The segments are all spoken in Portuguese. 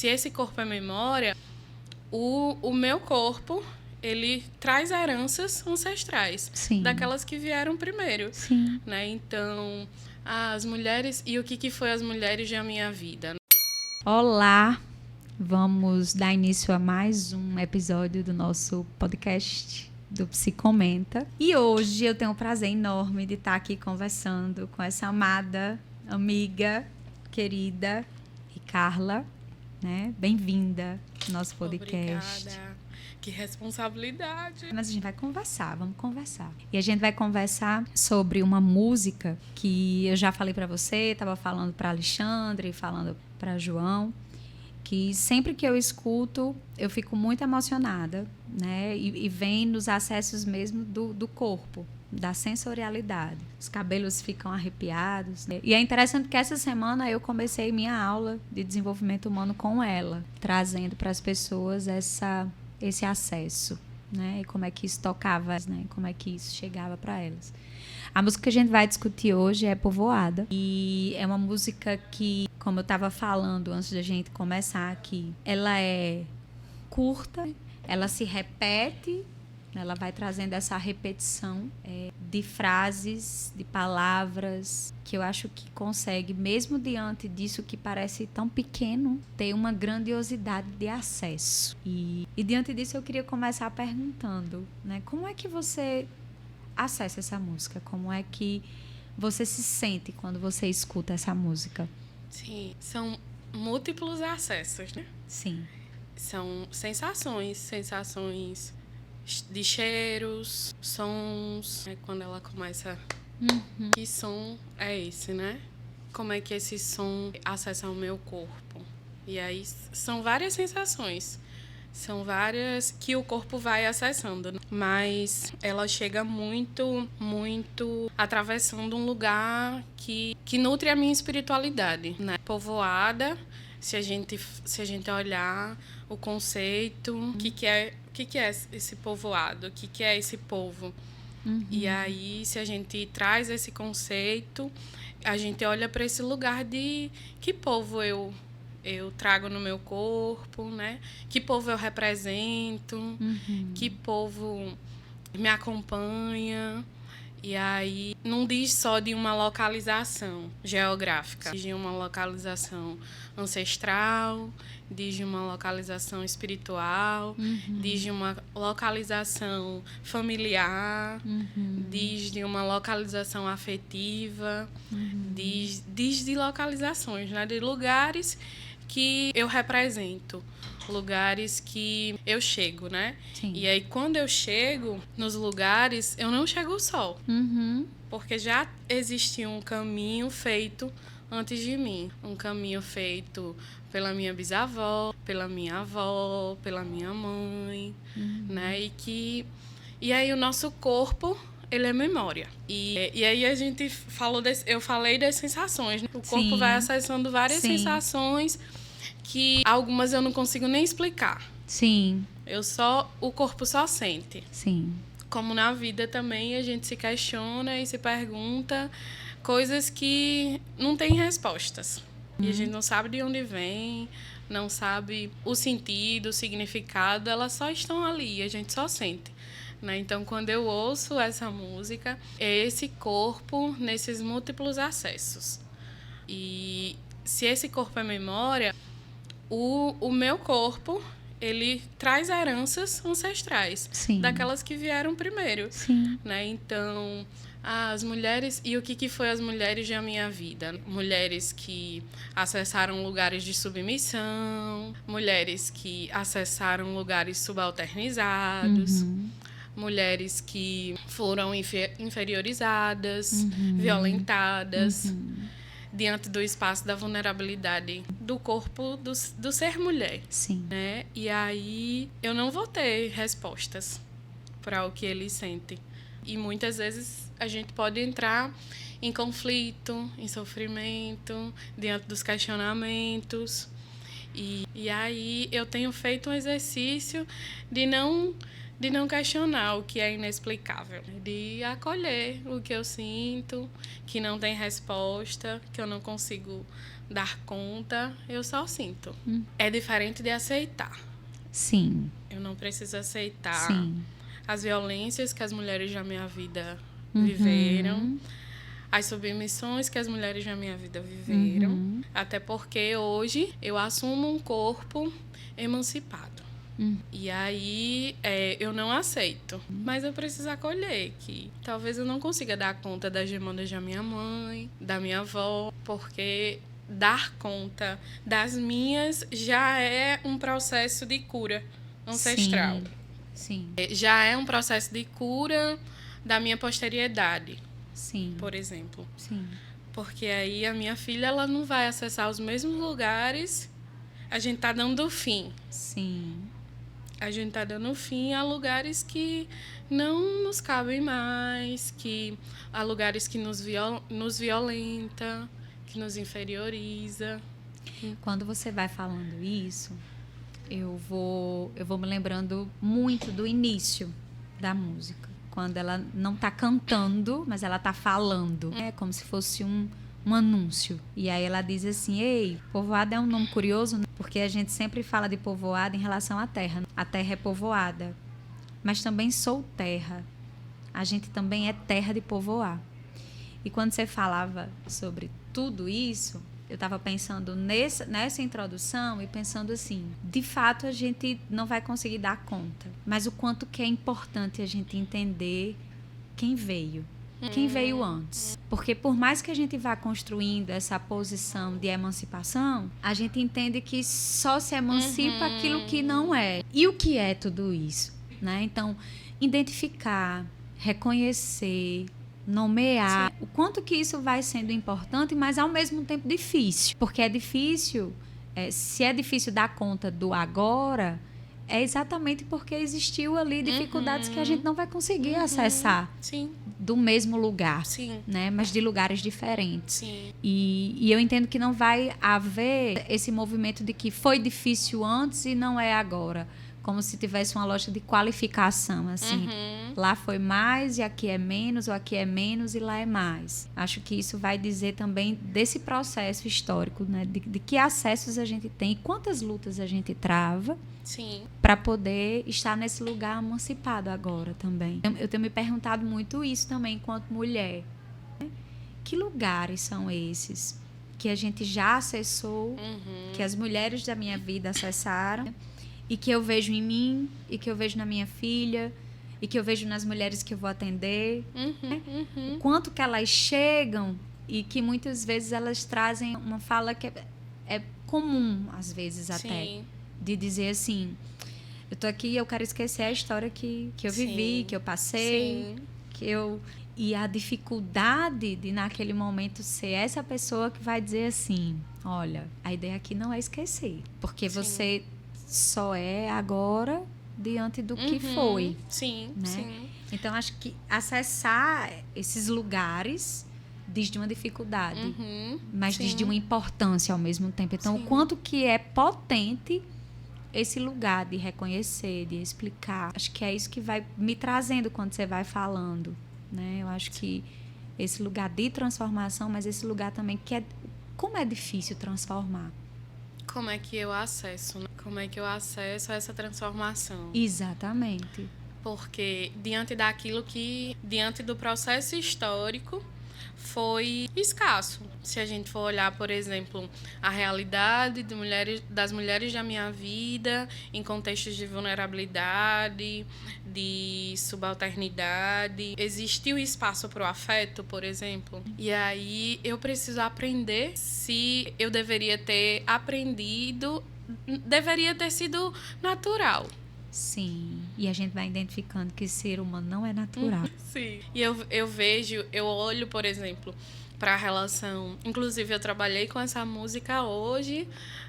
se esse corpo é memória, o meu corpo, ele traz heranças ancestrais, Sim. daquelas que vieram primeiro. Sim. Né? Então, as mulheres... E o que foi as mulheres da minha vida? Olá! Vamos dar início a mais um episódio do nosso podcast do Psicomenta. E hoje eu tenho um prazer enorme de estar aqui conversando com essa amada amiga, querida Carla, né? Bem-vinda ao nosso podcast. Obrigada. Que responsabilidade. Mas a gente vai conversar, vamos conversar. E a gente vai conversar sobre uma música que eu já falei para você, estava falando para Alexandre, falando para João, que sempre que eu escuto, eu fico muito emocionada, né? E vem nos acessos mesmo do corpo, da sensorialidade. Os cabelos ficam arrepiados, né? E é interessante que essa semana eu comecei minha aula de desenvolvimento humano com ela, trazendo para as pessoas esse acesso, né? E como é que isso tocava, né? Como é que isso chegava para elas. A música que a gente vai discutir hoje é Povoada. E é uma música que, como eu estava falando antes da gente começar aqui, ela é curta, ela se repete, ela vai trazendo essa repetição de frases, de palavras, que eu acho que consegue, mesmo diante disso que parece tão pequeno, ter uma grandiosidade de acesso. E diante disso eu queria começar perguntando, né, como é que você acessa essa música? Como é que você se sente quando você escuta essa música? Sim, são múltiplos acessos, né? Sim. São sensações de cheiros, sons. Quando ela começa... Que som é esse, né? Como é que esse som acessa o meu corpo? E aí são várias sensações. São várias que o corpo vai acessando, né? Mas ela chega muito atravessando um lugar que nutre a minha espiritualidade, né? Povoada, se a gente olhar o conceito, o que é esse povoado, o que é esse povo. E aí, se a gente traz esse conceito, a gente olha para esse lugar de que povo eu trago no meu corpo, né? Que povo eu represento, que povo me acompanha. E aí não diz só de uma localização geográfica, diz de uma localização ancestral, diz de uma localização espiritual, diz de uma localização familiar, diz de uma localização afetiva, diz de localizações, né? De lugares que eu represento, lugares que eu chego, né? Sim. E aí, quando eu chego nos lugares, eu não chego só. Porque já existia um caminho feito antes de mim. Um caminho feito pela minha bisavó, pela minha avó, pela minha mãe, né? E aí o nosso corpo, ele é memória. E aí a gente eu falei das sensações, né? O corpo Sim. vai acessando várias Sim. sensações que algumas eu não consigo nem explicar. Sim. O corpo só sente. Sim. Como na vida também, a gente se questiona e se pergunta coisas que não tem respostas. E a gente não sabe de onde vem, não sabe o sentido, o significado, elas só estão ali, a gente só sente. Né? Então, quando eu ouço essa música, é esse corpo nesses múltiplos acessos. E se esse corpo é memória, o meu corpo, ele traz heranças ancestrais, Sim. daquelas que vieram primeiro. Sim. Né? Então, as mulheres... E o que foi as mulheres da minha vida? Mulheres que acessaram lugares de submissão, mulheres que acessaram lugares subalternizados, mulheres que foram inferiorizadas, violentadas, diante do espaço da vulnerabilidade do corpo do ser mulher. Sim. Né? E aí eu não vou ter respostas para o que eles sentem. E muitas vezes a gente pode entrar em conflito, em sofrimento, diante dos questionamentos. E aí eu tenho feito um exercício de não de não questionar o que é inexplicável, de acolher o que eu sinto, que não tem resposta, que eu não consigo dar conta, eu só sinto. É diferente de aceitar. Sim. Eu não preciso aceitar Sim. as violências que as mulheres da minha vida viveram, as submissões que as mulheres da minha vida viveram, até porque hoje eu assumo um corpo emancipado. E aí eu não aceito, mas eu preciso acolher que talvez eu não consiga dar conta das demandas da minha mãe, da minha avó, porque dar conta das minhas já é um processo de cura ancestral. Sim. Já é um processo de cura da minha posteridade, Sim. por exemplo. Sim. Porque aí a minha filha ela não vai acessar os mesmos lugares. A gente tá dando fim. Sim. A gente tá dando fim a lugares que não nos cabem mais, a lugares que nos violenta, que nos inferioriza. Quando você vai falando isso, eu vou me lembrando muito do início da música. Quando ela não tá cantando, mas ela tá falando. É como se fosse um anúncio. E aí ela diz assim: ei, povoada é um nome curioso, porque a gente sempre fala de povoada em relação à terra. A terra é povoada, mas também sou terra. A gente também é terra de povoar. E quando você falava sobre tudo isso, eu estava pensando nessa introdução e pensando assim, de fato a gente não vai conseguir dar conta, mas o quanto que é importante a gente entender quem veio antes. Porque por mais que a gente vá construindo essa posição de emancipação, a gente entende que só se emancipa aquilo que não é. E o que é tudo isso? Né? Então, identificar, reconhecer, nomear, o quanto que isso vai sendo importante, mas ao mesmo tempo difícil. Porque é difícil, se é difícil dar conta do agora, é exatamente porque existiu ali dificuldades que a gente não vai conseguir acessar. Sim. Do mesmo lugar, Sim. Né? Mas de lugares diferentes. Sim. E eu entendo que não vai haver esse movimento de que foi difícil antes e não é agora. Como se tivesse uma lógica de qualificação, assim. Lá foi mais e aqui é menos, ou aqui é menos e lá é mais. Acho que isso vai dizer também desse processo histórico, né? De que acessos a gente tem e quantas lutas a gente trava para poder estar nesse lugar emancipado agora também. Eu tenho me perguntado muito isso também enquanto mulher. Que lugares são esses que a gente já acessou, que as mulheres da minha vida acessaram, e que eu vejo em mim, e que eu vejo na minha filha, e que eu vejo nas mulheres que eu vou atender. O quanto que elas chegam e que muitas vezes elas trazem uma fala que é comum, às vezes até, de dizer assim, eu tô aqui e eu quero esquecer a história que eu vivi, que eu passei, E a dificuldade de, naquele momento, ser essa pessoa que vai dizer assim, olha, a ideia aqui não é esquecer, porque você só é agora diante do que foi. Né? Então, acho que acessar esses lugares diz de uma dificuldade, mas diz de uma importância ao mesmo tempo. Então, o quanto que é potente esse lugar de reconhecer, de explicar. Acho que é isso que vai me trazendo quando você vai falando. Né? Eu acho que esse lugar de transformação, mas esse lugar também que é... Como é difícil transformar? Como é que eu acesso? Né? Como é que eu acesso a essa transformação? Exatamente. Porque diante do processo histórico, foi escasso. Se a gente for olhar, por exemplo, a realidade das mulheres da minha vida em contextos de vulnerabilidade, de subalternidade, existiu espaço para o afeto, por exemplo. E aí eu preciso aprender se eu deveria ter aprendido, deveria ter sido natural. Sim, e a gente vai identificando que ser humano não é natural. Sim. E eu olho, por exemplo, para a relação... Inclusive, eu trabalhei com essa música hoje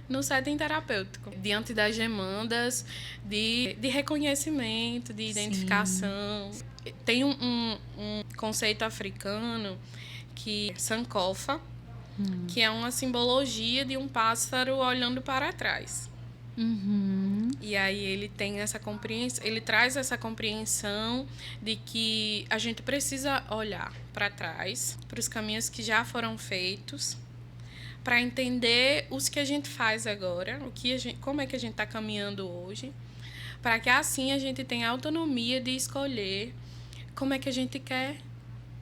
no setting terapêutico. Diante das demandas de reconhecimento, de identificação. Sim. Tem um conceito africano, que é Sankofa, que é uma simbologia de um pássaro olhando para trás. E aí ele tem essa compreensão, ele traz essa compreensão de que a gente precisa olhar para trás, para os caminhos que já foram feitos, para entender os que a gente faz agora, como é que a gente está caminhando hoje, para que assim a gente tenha autonomia de escolher como é que a gente quer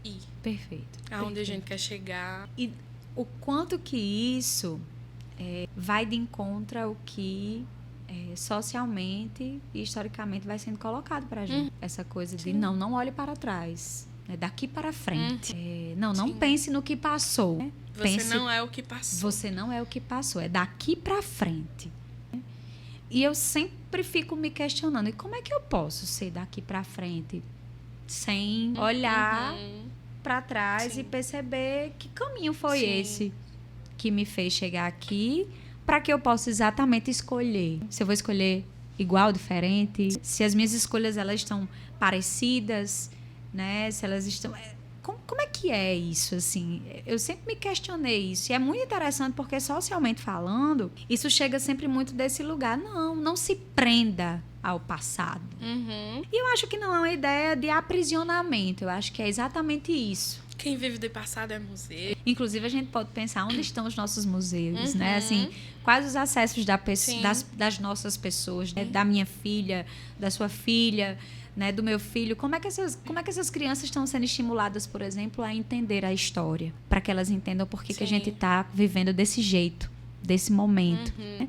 ir. Perfeito. Aonde a gente quer chegar. E o quanto que isso vai de encontro ao que socialmente e historicamente vai sendo colocado para a gente. Essa coisa de não olhe para trás, daqui para frente. Não pense no que passou. Você não é o que passou. Você não é o que passou, é daqui para frente. E eu sempre fico me questionando, e como é que eu posso ser daqui para frente sem olhar para trás e perceber que caminho foi esse que me fez chegar aqui, para que eu possa exatamente escolher. Se eu vou escolher igual, diferente, se as minhas escolhas elas estão parecidas, né? Se elas estão... Como é que é isso, assim? Eu sempre me questionei isso. E é muito interessante porque, socialmente falando, isso chega sempre muito desse lugar. Não se prenda ao passado. E eu acho que não é uma ideia de aprisionamento. Eu acho que é exatamente isso. Quem vive de passado é museu. Inclusive, a gente pode pensar onde estão os nossos museus, né? Assim, quais os acessos das nossas pessoas, né? Da minha filha, da sua filha, né? Do meu filho. Como é que essas crianças estão sendo estimuladas, por exemplo, a entender a história? Para que elas entendam por que a gente está vivendo desse jeito, desse momento. Né?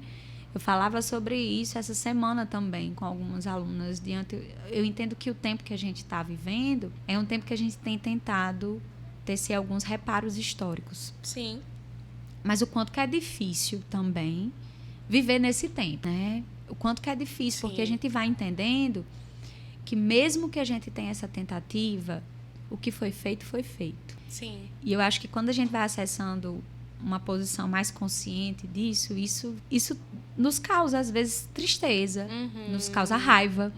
Eu falava sobre isso essa semana também com algumas alunas. Eu entendo que o tempo que a gente está vivendo é um tempo que a gente tem tentado tecer alguns reparos históricos. Sim. Mas o quanto que é difícil também viver nesse tempo, né? O quanto que é difícil, porque a gente vai entendendo que mesmo que a gente tenha essa tentativa, o que foi feito, foi feito. Sim. E eu acho que quando a gente vai acessando uma posição mais consciente disso, isso nos causa, às vezes, tristeza, nos causa raiva,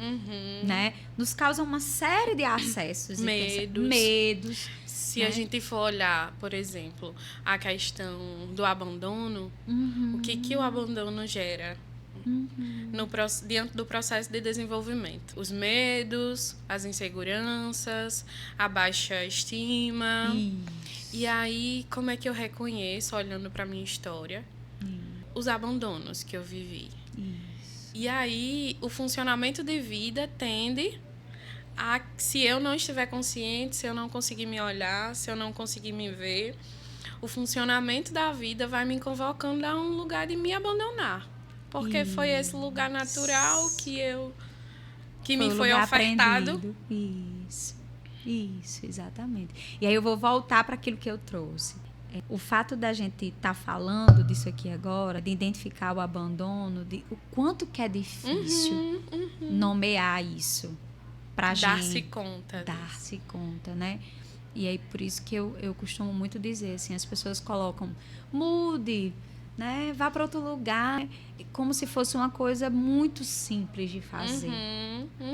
né? Nos causa uma série de acessos. Medos. Se a gente for olhar, por exemplo, a questão do abandono, o que o abandono gera? Diante do processo de desenvolvimento. Os medos, as inseguranças, a baixa estima. E aí, como é que eu reconheço, olhando para a minha história, os abandonos que eu vivi? E aí, o funcionamento de vida tende a, se eu não estiver consciente, se eu não conseguir me olhar, se eu não conseguir me ver, o funcionamento da vida vai me convocando a um lugar de me abandonar. Porque foi esse lugar natural que me foi ofertado. Aprendido. Isso, exatamente. E aí eu vou voltar para aquilo que eu trouxe. O fato da gente estar falando disso aqui agora, de identificar o abandono, o quanto que é difícil nomear isso pra gente. Dar-se conta, né? E aí por isso que eu costumo muito dizer, assim, as pessoas colocam, mude, né? Vá para outro lugar, como se fosse uma coisa muito simples de fazer,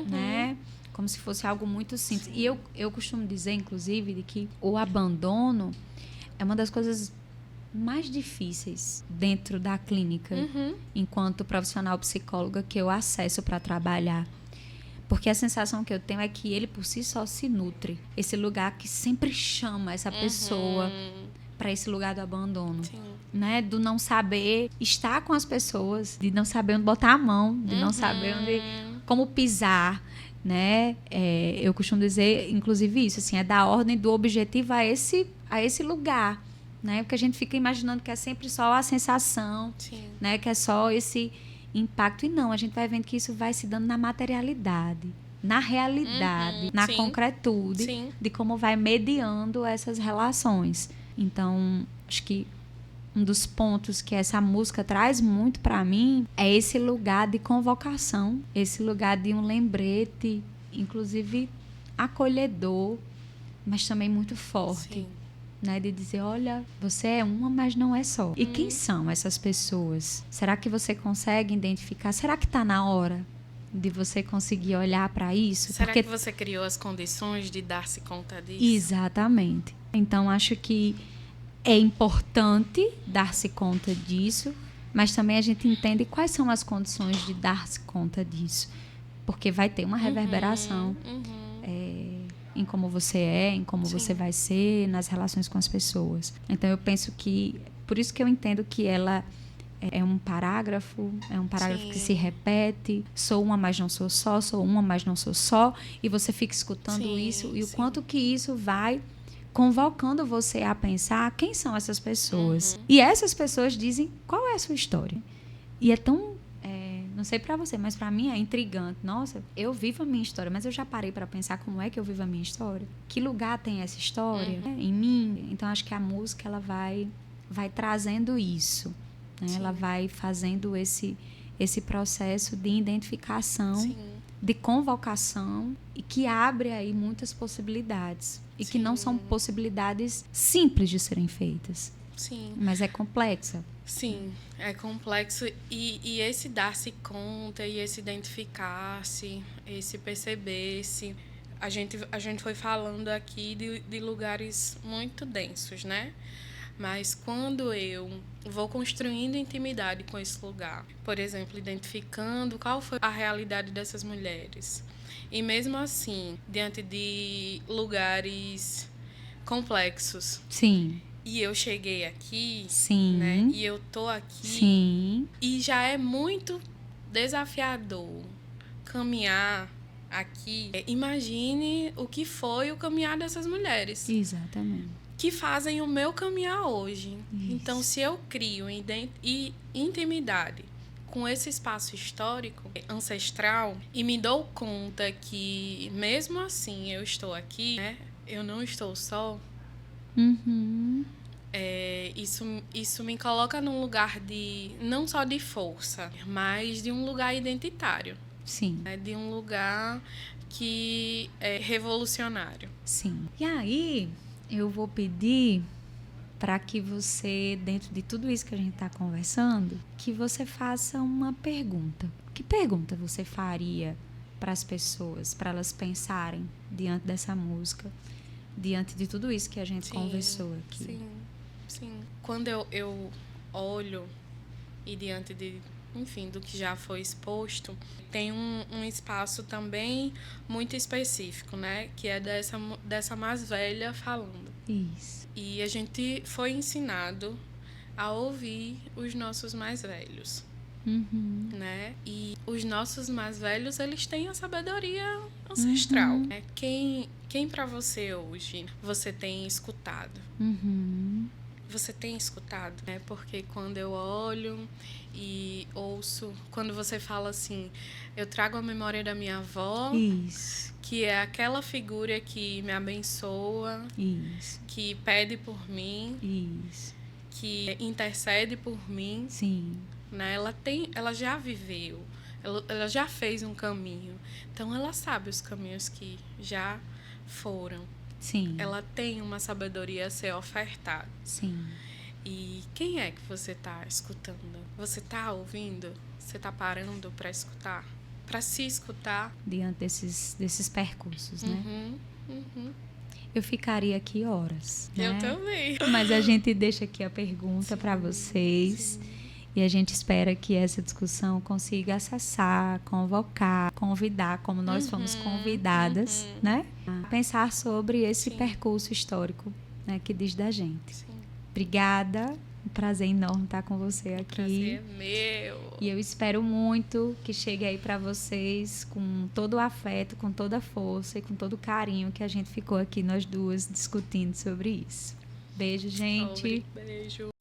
né? Como se fosse algo muito simples. E eu costumo dizer, inclusive, de que o abandono é uma das coisas mais difíceis dentro da clínica, enquanto profissional psicóloga que eu acesso para trabalhar. Porque a sensação que eu tenho é que ele, por si só, se nutre. Esse lugar que sempre chama essa pessoa para esse lugar do abandono. Sim. Né? Do não saber estar com as pessoas, de não saber onde botar a mão, de não saber como pisar, né? Eu costumo dizer, inclusive, isso, assim, é dar ordem do objetivo a esse lugar, né? Porque a gente fica imaginando que é sempre só a sensação, né? Que é só esse impacto. E não, a gente vai vendo que isso vai se dando na materialidade, na realidade, na concretude de como vai mediando essas relações. Então, acho que um dos pontos que essa música traz muito para mim é esse lugar de convocação, esse lugar de um lembrete, inclusive acolhedor, mas também muito forte, né? De dizer, olha, você é uma, mas não é só. E quem são essas pessoas? Será que você consegue identificar? Será que está na hora de você conseguir olhar para isso? Será que você criou as condições de dar-se conta disso? Exatamente. Então, acho que é importante dar-se conta disso, mas também a gente entende quais são as condições de dar-se conta disso. Porque vai ter uma reverberação em como você é, em como você vai ser, nas relações com as pessoas. Então, eu penso que... Por isso que eu entendo que ela é um parágrafo que se repete. Sou uma, mas não sou só. Sou uma, mas não sou só. E você fica escutando isso. E o quanto que isso vai convocando você a pensar quem são essas pessoas. E essas pessoas dizem qual é a sua história. E é tão... não sei pra você, mas pra mim é intrigante. Nossa, eu vivo a minha história, mas eu já parei pra pensar como é que eu vivo a minha história. Que lugar tem essa história em mim? Então, acho que a música, ela vai trazendo isso. Né? Ela vai fazendo esse processo de identificação, de convocação, e que abre aí muitas possibilidades. E que não são possibilidades simples de serem feitas. Sim. Mas é complexa. Sim, é complexo. E esse dar-se conta, e esse identificar-se, esse perceber-se. A gente foi falando aqui de lugares muito densos, né? Mas quando eu vou construindo intimidade com esse lugar, por exemplo, identificando qual foi a realidade dessas mulheres, e mesmo assim, diante de lugares complexos, Sim. E eu cheguei aqui, Sim. Né? E eu tô aqui, Sim. E já é muito desafiador caminhar aqui. Imagine o que foi o caminhar dessas mulheres. Exatamente. Que fazem o meu caminhar hoje. Isso. Então, se eu crio intimidade com esse espaço histórico, ancestral, e me dou conta que, mesmo assim, eu estou aqui, né? Eu não estou só. Isso me coloca num lugar de, não só de força, mas de um lugar identitário. Sim. De um lugar que é revolucionário. Sim. E aí, eu vou pedir para que você, dentro de tudo isso que a gente está conversando, que você faça uma pergunta. Que pergunta você faria para as pessoas, para elas pensarem diante dessa música, diante de tudo isso que a gente conversou aqui? Sim. Quando eu olho e diante de, enfim, do que já foi exposto, tem um espaço também muito específico, né? Que é dessa mais velha falando. Isso. E a gente foi ensinado a ouvir os nossos mais velhos. Né? E os nossos mais velhos, eles têm a sabedoria ancestral. Né? Quem para você hoje você tem escutado? Você tem escutado? Né? Porque quando eu olho e ouço, quando você fala assim, eu trago a memória da minha avó, isso, que é aquela figura que me abençoa, isso, que pede por mim, isso, que intercede por mim. Sim. Né? Ela já viveu, ela já fez um caminho, então ela sabe os caminhos que já foram. Sim. Ela tem uma sabedoria a ser ofertada. Sim. E quem é que você está escutando? Você está ouvindo? Você está parando para escutar? Para se escutar? Diante desses percursos, né? Eu ficaria aqui horas. Né? Eu também. Mas a gente deixa aqui a pergunta para vocês. Sim. E a gente espera que essa discussão consiga acessar, convocar, convidar, como nós fomos convidadas, né? A pensar sobre esse percurso histórico, né, que diz da gente. Sim. Obrigada. Um prazer enorme estar com você aqui. O prazer é meu. E eu espero muito que chegue aí para vocês com todo o afeto, com toda a força e com todo o carinho que a gente ficou aqui, nós duas, discutindo sobre isso. Beijo, gente. Beijo.